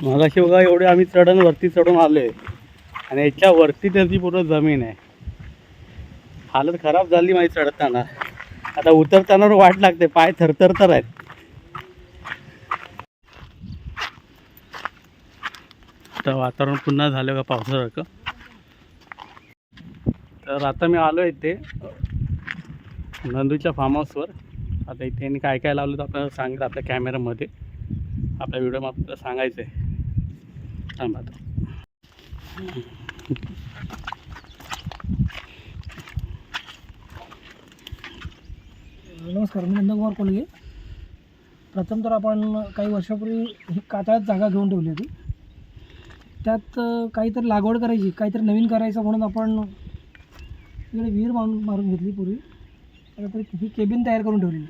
मगाशी बघा एवढे आम्ही वरती चढून आलोय आणि याच्या वरती त्याची पूर्ण जमीन आहे. हालत खराब झाली माझी चढताना. आता उतरताना वाट लागते, पाय थरथर आहेत. आता वातावरण पुन्हा झालं का पावसासारखं. तर आता मी आलो इथे नंदूच्या फार्म हाऊसवर. आता इथे यांनी काय काय लावलं तर आपल्याला सांगितलं आपल्या कॅमेऱ्यामध्ये, आपल्या व्हिडिओमध्ये आपल्याला सांगायचं आहे. थांबा आता. नमस्कार, मी नंदकुमार कोलगे. प्रथम तर आपण काही वर्षापूर्वी ही कातळात जागा घेऊन ठेवली होती. त्यात काहीतरी लागवड करायची, काहीतरी नवीन करायचं म्हणून आपण इकडे विहीर मारून घेतली पूर्वी. आता तरी ही केबिन तयार करून ठेवलेली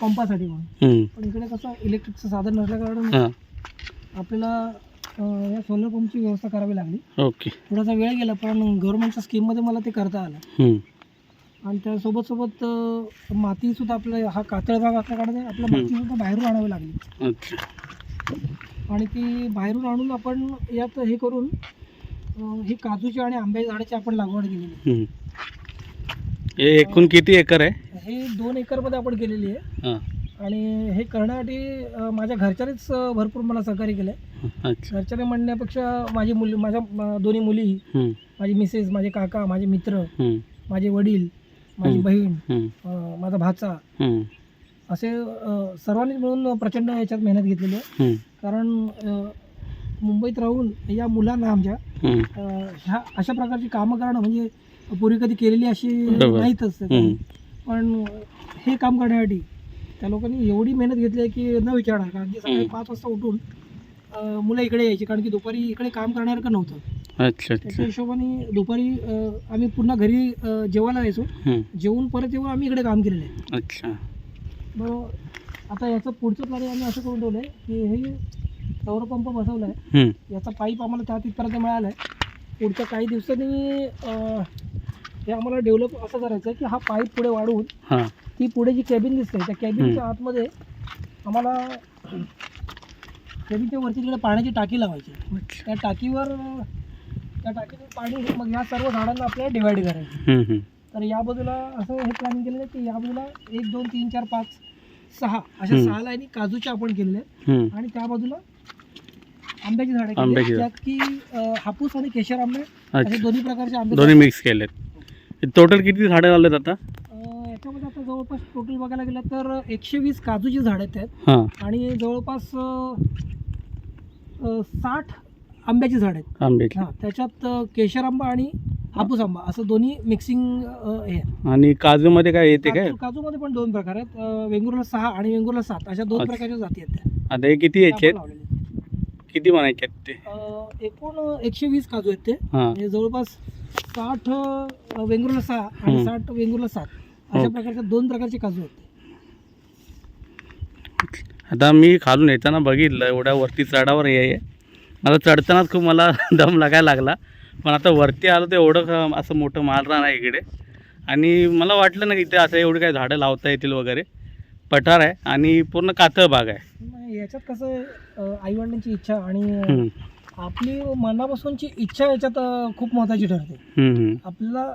पंपासाठी म्हणून. पण इकडे कसं इलेक्ट्रिकचं साधन नसल्याकारणे आपल्याला या सोलर पंपची व्यवस्था करावी लागली. ओके. थोडासा वेळ गेला, पण गव्हर्नमेंटच्या स्कीममध्ये मला ते करता आलं. आणि त्यासोबत मातीसुद्धा आपलं हा कातळ भाग असल्याकडे आपल्याला मातीसुद्धा बाहेरून आणावी लागली. आणि ती बाहेरून आणून आपण यात हे करून ही काजूची आणि आंब्याची झाडाची आपण लागवड केलेली. हे एकूण किती एकर आहे? हे 2 एकरमध्ये आपण केलेली आहे. आणि हे करण्यासाठी माझ्या घरच्यांनीच भरपूर मला सहकार्य केलं आहे. घरच्याने म्हणण्यापेक्षा माझी मुली, माझ्या दोन्ही मुली, माझी मिसेस, माझे काका, माझे मित्र, माझे वडील, माझी बहीण, माझा भाचा, असे सर्वांनी मिळून प्रचंड याच्यात मेहनत घेतलेली आहे. कारण मुंबईत राहून या मुलांना आमच्या ह्या अशा प्रकारची कामं करणं म्हणजे पूर्वी कधी केलेली अशी नाहीतच. पण हे काम करण्यासाठी त्या लोकांनी एवढी मेहनत घेतली आहे की न विचारणार. कारण की सकाळी 5 वाजता उठून मुलं इकडे यायची, कारण की दुपारी इकडे काम करण्यासारखं नव्हतं. त्याच्या हिशोबाने दुपारी आम्ही पुन्हा घरी जेवायला यायचो. जेवून परत येऊन आम्ही इकडे काम केलेलं आहे. अच्छा. मग आता याचं पुढचं प्लॅनिंग आम्ही असं करून ठेवलं आहे की हे सौर पंप बसवला आहे. याचा पाईप आम्हाला त्या तिथपर्यंत मिळाला आहे. पुढच्या काही दिवसांनी हे आम्हाला डेव्हलप असं करायचं आहे की हा पाईप पुढे वाढवून ती पुढे जी कॅबिन दिसते त्या कॅबिनच्या आतमध्ये आम्हाला कॅबिनच्या वरती तिकडे पाण्याची टाकी लावायची. त्या टाकीतून पाणी मग ह्या सर्व झाडांना आपल्याला डिवाईड करायचं. तर या बाजूला असं हे प्लॅनिंग केलेलं आहे की या बाजूला 1 2 3 4 5 6 अशा 6 लाईनी काजूच्या आपण केलेल्या आहेत. आणि त्या बाजूला आंब्याची झाडं केली, त्यात की हापूस आणि केशर आंबे असे दोन्ही प्रकारचे आंबे दोन्ही मिक्स केलेत. टोटल किती झाडं लावलेत आता? याच्यामध्ये आता जवळपास टोटल बघायला गेलं तर 120 काजूची झाडं आहेत आणि जवळपास 60 आंब्याची झाडं आहेत. त्याच्यात केशर आंबा आणि हापूस आंबा असं दोन्ही मिक्सिंग आहे. आणि काजूमध्ये काय येते? काय काजूमध्ये पण 2 प्रकार आहेत. वेंगुर्ला 6 आणि वेंगुर्ला 7 अशा 2 प्रकारच्या जाती आहेत. आता हे किती याचे किती म्हणायचे आहेत ते? एकूण 120 काजू आहेत ते. म्हणजे जवळपास 60 वेंगुर्ला 6 आणि 60 वेंगुर्ला 7 अशा प्रकारच्या 2 प्रकारचे काजू आहेत. आता मी खालून येताना बघितलं एवढ्या वरती चढावर आहे. मला चढतानाच खूप मला दम लागायला लागला. पण आता वरती आलो तर एवढं असं मोठं मालरान आहे इकडे. आणि मला वाटलं ना की इथे असं एवढी काही झाडं लावता येतील वगैरे. पठार आहे आणि पूर्ण कातळ भाग आहे. याच्यात कसं आहे, आईवडिलांची इच्छा आणि आपली मनापासूनची इच्छा याच्यात खूप महत्त्वाची ठरते. आपल्याला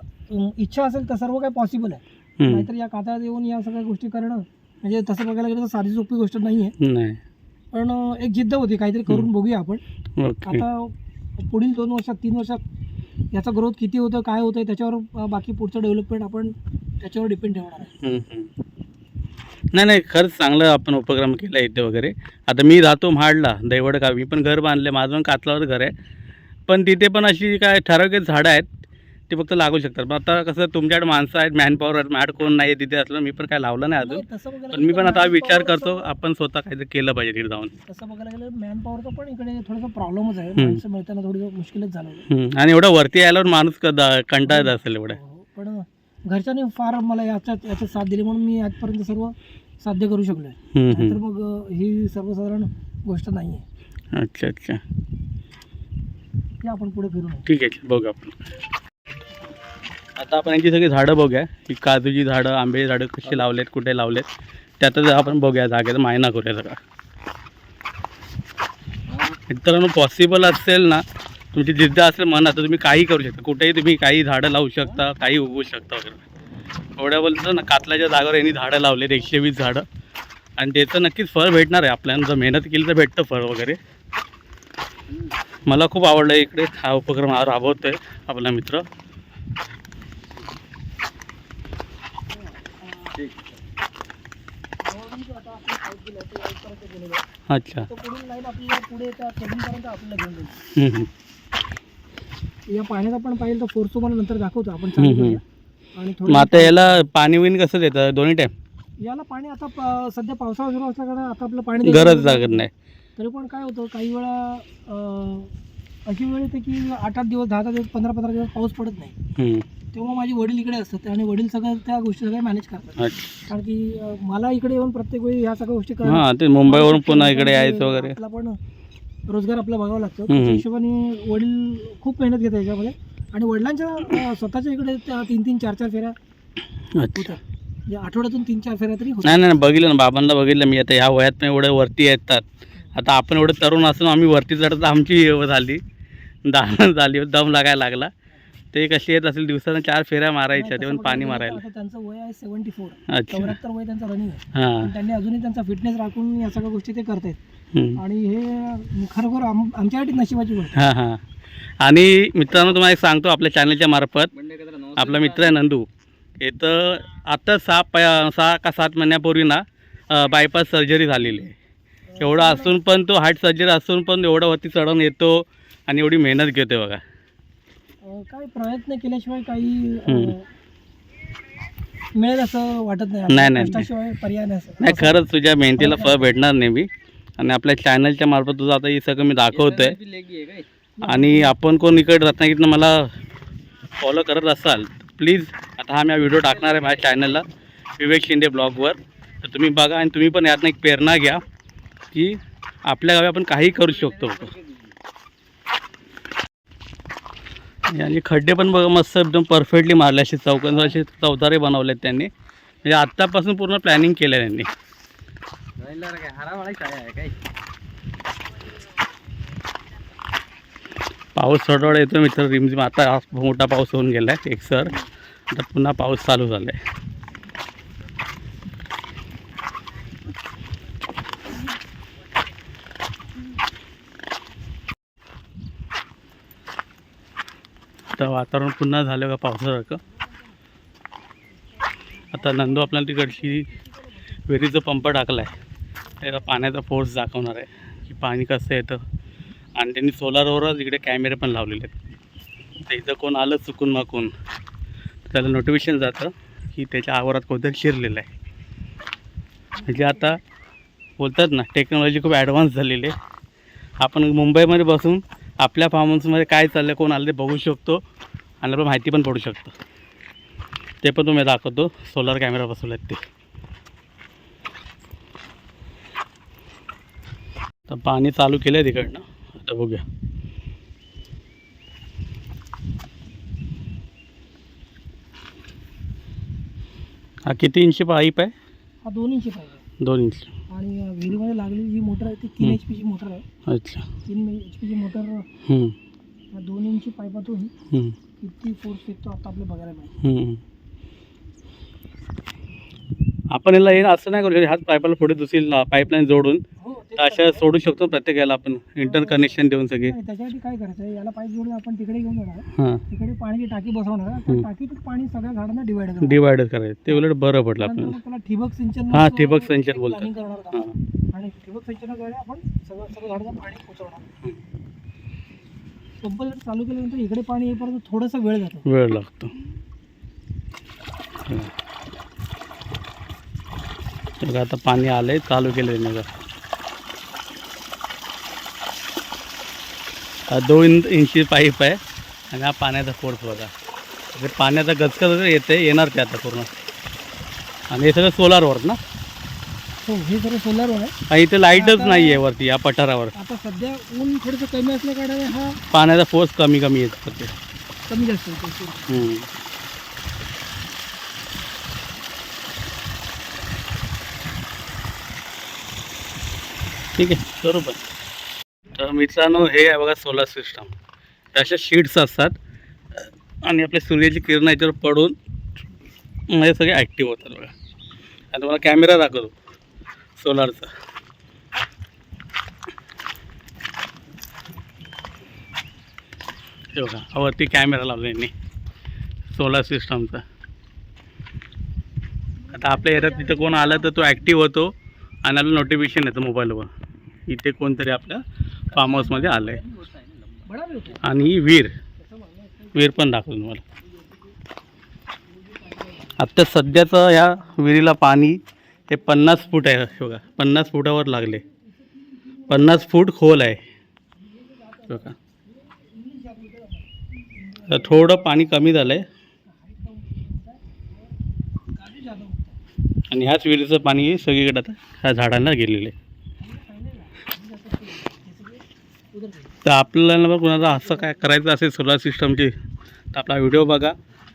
इच्छा असेल तर सर्व काही पॉसिबल आहे. नाहीतर या कातळात येऊन या सगळ्या गोष्टी करणं म्हणजे तसं बघायला गेलं तर साधी सोपी गोष्ट नाही आहे. पण एक जिद्द होती, काहीतरी करून बघूया आपण. आता पुढील 2 वर्षात 3 वर्षात याचा ग्रोथ किती होतं, काय होतं त्याच्यावर बाकी पुढचं डेव्हलपमेंट आपण त्याच्यावर डिपेंड ठेवणार आहे. नाही खरंच चांगलं आपण उपक्रम केला इथे वगैरे. आता मी राहतो महाडला दैवड का, मी पण घर बांधले, माझं पण कातलावर घर आहे. पण तिथे पण अशी काय ठराविक झाडं आहेत ते फक्त लागू शकतात. पण आता कसं तुमच्याकडे माणसं आहेत, मॅनपॉवर आहेत, माझ्याकडे कोण नाही तिथे असलं, मी पण काय लावलं नाही अजून. पण मी पण आता विचार करतो आपण स्वतः काहीतरी केलं पाहिजे तिथे जाऊन. तसं बघायला गेलं मॅनपॉवरचा पण इकडे थोडासा प्रॉब्लेमच आहे. माणसं मिळताना थोडी मुश्किलच झालं. आणि एवढं वरती यायला माणूस कंटाळत असेल एवढं. पण घरच्याने फार मला याच्यात साथ दिली म्हणून मी आजपर्यंत सर्व साध्य करू शकलो. तर मग ही सर्वसाधारण गोष्ट नाही आहे. अच्छा ते आपण पुढे फिरू. ठीक आहे, बघू आपण. आता आपण यांची सगळी झाडं बघूया. ही काजूची झाडं, आंब्याची झाडं कशी लावलेत, कुठे लावलेत, त्यातच आपण बघूया, जागेचा मायना करूया सगळा. मित्रांनो पॉसिबल असेल ना, तुमची जिद्द असेल मनात, तर तुम्ही काही करू शकता. कुठेही तुम्ही काही झाडं लावू शकता, काही उगवू शकता वगैरे. एवढ्या बोलतो ना, कातलाच्या जागेवर यांनी झाडं लावलेत 120 झाडं, आणि त्याचं नक्कीच फळ भेटणार आहे आपल्याला. जर मेहनत केली तर भेटतं फळ वगैरे. मला खूप आवडलं इकडे हा उपक्रम राबवतोय आपला मित्र. अच्छा. या पाण्याचा पण पाहिजे तर फोर्स तुम्हाला नंतर दाखवतो आपण. आणि मग आता याला पाणी विन कसं देतं दोन्ही टाईम? याला पाणी आता सध्या पावसाळा सुरू असल्या कारण आता आपलं पाणी गरज लागत नाही. तरी पण काय होतं, काही वेळा अशी वेळ येते की 8-8 दिवस 10 दिवस 15-15 दिवस पाऊस पडत नाही. तेव्हा माझे वडील इकडे असतात आणि वडील सगळं त्या गोष्टी सगळ्या मॅनेज करतात. कारण की मला इकडे येऊन प्रत्येक वेळी ह्या सगळ्या गोष्टी ते मुंबईवरून पुन्हा इकडे यायचं वगैरे, आपला पण रोजगार आपला बघावा लागतो. त्या हिशोबाने वडील खूप मेहनत घेतात याच्यामध्ये. आणि वडिलांच्या स्वतःच्या इकडे 3-3, 4-4 फेऱ्या होतात. म्हणजे आठवड्यातून 3-4 फेऱ्या तरी होतात. नाही बघितलं ना, बाबांना बघितलं मी. आता ह्या वयात पण एवढं वरती येतात. आता आपण एवढं तरुण असून आम्ही वरती चढत आमची झाली दम लागायला लागला. ते कशी येत असेल दिवसानं 4 फेऱ्या मारायच्या, ते पण पाणी मारायला. आता त्यांचं वय आहे 74. अच्छा. 74 वय त्यांचं रनिंग आहे. त्यांनी अजूनही त्यांचा फिटनेस राखून या सगळ्या गोष्टी ते करतायत. आणि हे खरोखर आमच्यासाठी नशिबाची गोष्ट. आणि मित्रांनो तुम्हाला एक सांगतो, आपल्या चॅनलच्या मार्फत आपला मित्र आहे नंदू, इथं आता 6 का 7 महिन्यापूर्वी ना बायपास सर्जरी झालेली आहे. एवढं असून पण तो हार्ट सर्जरी असून पण एवढं वरती चढून येतो आणि एवढी मेहनत घेतो बघा. काय प्रयत्न केल्याशिवाय काही मिळेल असं वाटत नाही. नाही पर्याय नाही, खरंच तुझ्या मेहनतीला फळ भेटणार नेहमी. आणि आपल्या चॅनलच्या मार्फत तुझं आता हे सगळं मी दाखवतोय. आणि आपण कोण इकडे रत्नागिरीतनं मला फॉलो करत असाल प्लीज, आता हा मी व्हिडिओ टाकणार आहे माझ्या चॅनलला, विवेक शिंदे ब्लॉगवर. तर तुम्ही बघा आणि तुम्ही पण यातनं एक प्रेरणा घ्या की आपल्या गावी आपण काही करू शकतो. आणि खड्डे पण बघा मस्त एकदम परफेक्टली मारले, असे असे चौतारे बनवलेत त्यांनी. म्हणजे आत्तापासून पूर्ण प्लॅनिंग केलं आहे त्यांनी. पाऊस थोडा येतो मित्र, रिमझिम. आता मोठा पाऊस होऊन गेला आहे एकसर, आता पुन्हा पाऊस चालू झाला आहे. आता वातावरण पुन्हा झालं का पावसासारखं. आता नंदू आपल्याला तिकडची विहिरीचा पंप टाकला आहे, त्याचा पाण्याचा फोर्स दाखवणार आहे की पाणी कसं येतं. आणि त्यांनी सोलारवरच इकडे कॅमेरे पण लावलेले आहेत. तर इथं कोण आलं चुकून माकून त्याला नोटिफिकेशन जातं की त्याच्या आवारात कोणतरी शिरलेलं आहे. म्हणजे आता बोलतात ना, टेक्नॉलॉजी खूप ॲडव्हान्स झालेली आहे. आपण मुंबईमध्ये बसून आपल्या फार्म हाऊसमध्ये काय चाललं, कोण आलं ते बघू शकतो आणि आपल्याला माहिती पण पडू शकतं. ते पण तुम्ही दाखवतो, सोलार कॅमेरा बसवले आहेत ते. तर पाणी चालू केलं आहे तिकडनं, आता बघूया. हा किती इंची पाईप आहे? हा 2 इंची पाईप आहे. 2 इंच. आणि विहिरीमध्ये लागलेली जी मोटर आहे ती 3 HP ची मोटर आहे. अच्छा. 3 HP ची मोटर. 2 इंची पाईपातून किती फोर्स येतो आता आपल्याला बघायला मिळेल. आपण याला हे असं नाही करू, ह्याच पाईपाला पुढे दुसरी पाईपलाईन जोडून अशा सोडू शकतो प्रत्येकाला आपण, इंटर कनेक्शन देऊन सगळे. त्याच्यासाठी काय करायचं आहे, याला पाईप जोडून आपण तिकडे घेऊन जाणार, तिकडे पाण्याची टाकी बसवणार. त्या टाकीतून पाणी सगळ्या झाडांना डिवाइड करायचं. ते उलट बरं पडलं आपल्याला. त्याला ठिबक सिंचन. ठिबक सिंचन बोलतात. आणि ठिबक सिंचनाद्वारे आपण सगळं झाडांना पाणी पोहोचवणार. पंप जर चालू केल्यानंतर इकडे पाणी येईपर्यंत थोडासा वेळ लागतो. आता पाणी आलंय, चालू केलं त्याने. 2 इंची पाईप आहे आणि हा पाण्याचा फोर्स बघा. ते पाण्याचा गचका वगैरे येणार ते आता पूर्ण. आणि हे सगळं सोलारवर ना? हो, हे सगळं सोलारवर आहे. आणि इथे लाईटच नाही आहे वरती या पठारावर. आता सध्या ऊन थोडंसं कमी असल्या कारणाने हा पाण्याचा फोर्स कमी येत होते, कमी जास्त होतो. ठीक आहे, करू पण. तर मित्रांनो हे आहे बघा सोलार सिस्टम. अशा शीट्स असतात आणि आपल्या सूर्याची किरण याच्यावर पडून म्हणजे सगळे ॲक्टिव्ह होतात बघा. आणि तुम्हाला कॅमेरा दाखवतो सोलारचा. हे बघा वरती कॅमेरा लावला यांनी सोलार सिस्टमचा. आता आपल्या एरियात तिथं कोण आलं तर तो ॲक्टिव्ह होतो आणि आपलं नोटिफिकेशन येतं मोबाईलवर, इथे कोणतरी आपल्या फार्म हाऊसमध्ये आलं आहे. आणि ही विहीर पण दाखवतो तुम्हाला. आत्ता सध्याचं या विहिरीला पाणी हे 50 फूट आहे. बघा 50 फुटावर लागले. 50 फूट खोल आहे बघा. तर थोडं पाणी कमी झालं आहे आणि ह्याच विहिरीचं पाणी सगळीकडे आता ह्या झाडांना गेलेलं आहे. तर आपल्याला बघ कुणाला असं काय करायचं असेल सोलार सिस्टमची तर आपला व्हिडिओ बघा.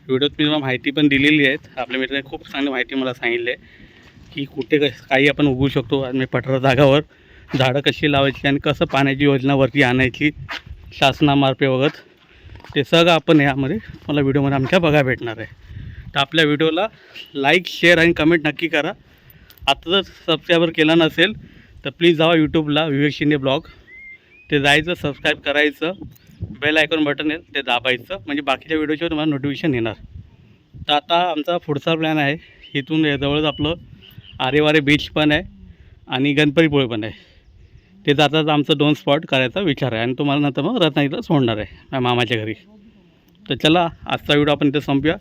व्हिडिओत मी तुम्हाला माहिती पण दिलेली आहेत. आपल्या मित्राने खूप चांगली माहिती मला सांगितली आहे की कुठे काही आपण उगवू शकतो आणि पठार जागावर झाडं कशी लावायची आणि कसं पाण्याची योजना वरती आणायची शासनामार्फे वगैरे ते सगळं आपण यामध्ये मला व्हिडिओमध्ये आमच्या बघा भेटणार आहे. तर आपल्या व्हिडिओला लाईक शेअर आणि कमेंट नक्की करा. आता जर सबस्क्राईबर केला नसेल तर प्लीज जावा यूट्यूबला विवेक शिंदे ब्लॉग. ते जायचं, सबस्क्राईब करायचं, बेल आयकॉन बटन आहे ते दाबायचं म्हणजे बाकीच्या व्हिडिओच्या तुम्हाला नोटिफिकेशन येणार. तर आता आमचा पुढचा प्लॅन आहे. इथून जवळच आपलं आरेवारे बीच पण आहे आणि गणपतीपुळे पण आहे. ते जातात आमचं 2 स्पॉट करायचा विचार आहे आणि तुम्हाला नंतर मग रत्नागिरीला सोडणार आहे माझ्या मामाच्या घरी. तर चला आजचा व्हिडिओ आपण इथे संपूया.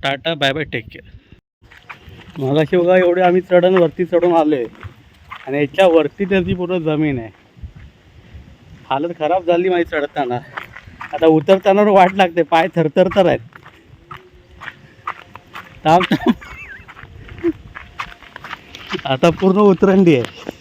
Tata bye bye, take care. मगाशी बघा एवढे आम्ही वरती चढून आलो आहे आणि याच्यावरती त्याची पूर्ण जमीन आहे. हालत खराब झाली माझी चढताना. आता उतरताना वाट लागते, पाय थरथर आहेत. आता पूर्ण उतरंडी आहे.